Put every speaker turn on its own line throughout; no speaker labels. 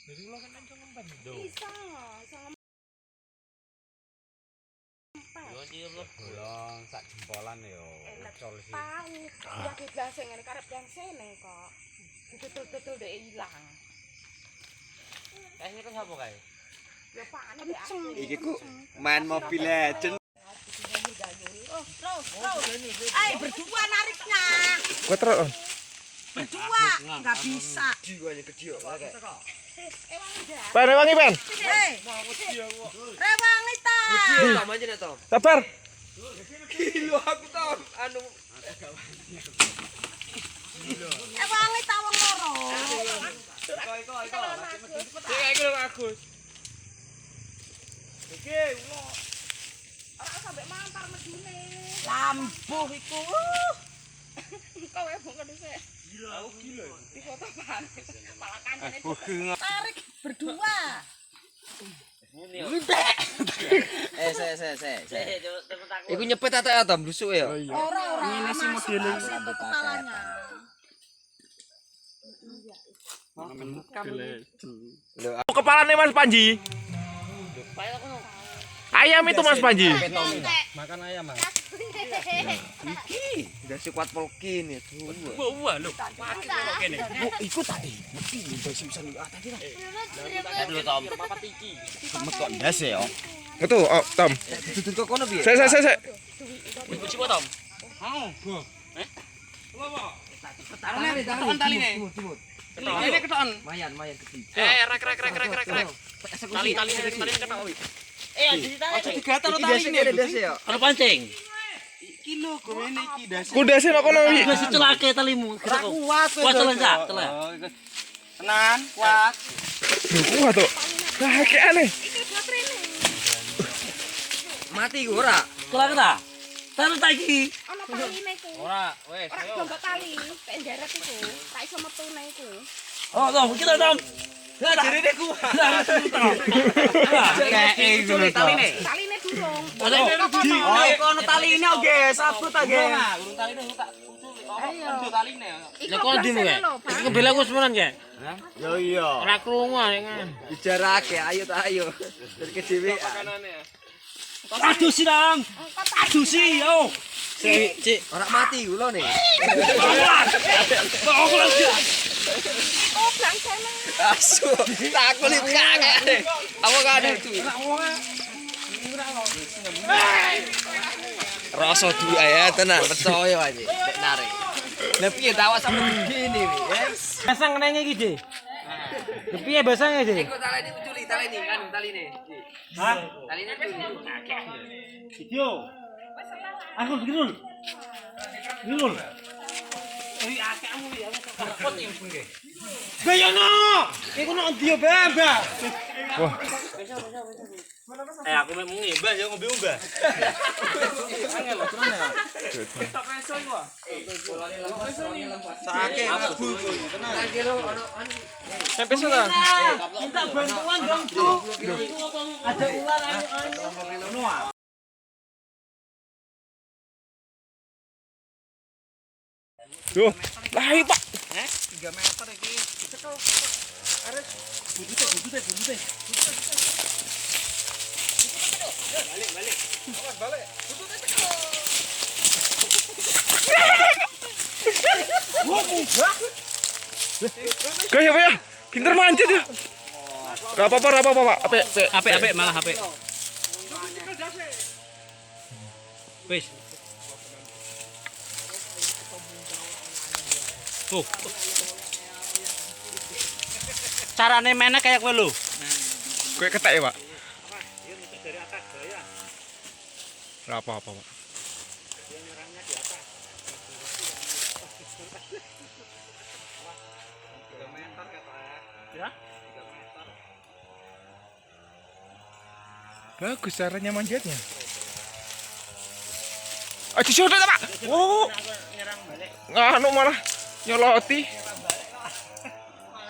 Jadi lo kan langsung ngempet.
Bisa,
Yo cium lo. Bolong sak jempolan yo. Ucol sih.
tahu. Ya diblase ngene karep blangsene kok. Betul-betul dek ilang.
Ini kan sapa kae?
Ya panen dek aku.
Iki ku main Mobile Legend.
Ayo berdua nariknya.
Kuat terus.
Berdua enggak bisa.
Jiwanya gede kok.
Rewangi, Pen.
Rewangi ta.
Tom aja nih, Tom.
Sabar.
Kilo aku Tom. Anu
Rewangi ta wong loro.
Iko.
Iki lho Agus. Oke, ulo.
Ora sampe mampar medune. Lambuh iku. Kok wae bung kedise.
Aku gila.
Di foto pan. Malah kancane tarik berdua.
Iku nyepet ta Tom, busuk ya.
Ora. Ngene sih modele kepalanya.
Kepalanya Mas Panji. Ayam itu Mas Panji.
Makan ayam, Mas.
Udah si kuat polkin ya.
Wah, lho. Mati kok kene.
Iku tadi. Mesti mbak simsan tadi lah.
Tapi lho Tom, papat iki.
Kok ndas ya.
Itu, oh, Tom.
Duduk kok kono piye?
Saya.
Kunci kok Tom? Mau. Ketokan tali nih. Ini ketokan.
Mayan gede.
Rek. Tali ketok. Aja digatan lo
Iki
tali
ndas ya.
Kalau pancing,
Kilo gomene iki das.
Kuda sih kono wi.
wis celake talimu.
Kuat.
Kuat celak.
Tenan, kuat.
Wah tuh. Nah, kayak aneh.
Mati ku ora.
Celak ta? Taruh lagi.
Ana taline iku.
Ora, wes
Ora
ayo.
gombak tali, tek nderet iku. Tak iso metune iku.
Oh, Tom, kita Tom.
Lah jerene ku.
Kayak iku lho taline.
Taline durung.
Oh, iku ono taline oke, sabut ta ge.
Urung taline tak ucul. Ayo taline.
Lah kok ndi kowe? Iki kebela ku semenan ge.
Yo iya.
Ora krungu kan.
Dijarake ayo ta ayo. Dari kedhewean.
Makanane.
Aduh silang. Aduh si yo. Cik.
Ora mati ku lho nih.
Kok aku lagi.
Oh, blangsene.
Asu, tak kulit kakek. Apa kade itu? Rasa dua ya tenan percaya aja. Nek narik. Lah piye tawa sampe begini wi, ya?
Pasang nenge iki, Dik. Piye basange, Dik?
Iku talene uculi talene kan taline.
Hah?
Taline uculi.
Video. Aku begini. Dulu. Eri akakmu ya. Kok iki mungkin. Gayono. Iku nek ndi yo, Mbak?
Wah.
Aku mek mung ngembah ya ngombe umbah. Angel lho, tenan ya.
Tak reso iku.
Sake abu tenan.
Sampai sana.
Minta bantuan dong, Cuk. Ada ular ayo.
Tuh. Lah, iya, Pak.
3 meter iki.
Bubute.
Balik. Awas balik.
Gaya apa ya? Pinter manjat ya. Gak apa-apa, Pak.
Apik malah apik. Wis. Tuh. Carane menek kayak kowe lho.
Gue ketek ya, Pak. Gak apa-apa, Pak.
Ya?
Bagus caranya manjatnya. Aduh, sudah, Pak. Oh. Nganu malah nyoloti.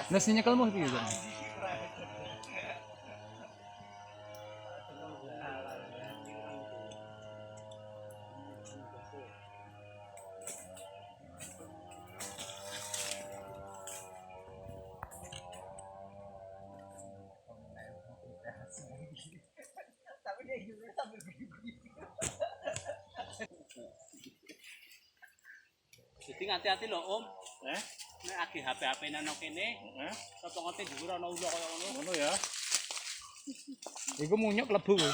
Nasinya kelemu piye, Bang? Sing hati-hati lho, Om.
Eh?
Nek agi HP-HP nang kene, potongote dhuwur ana ulo kaya ngono.
Ngono ya.
Iku munyuk lebu.
Iya.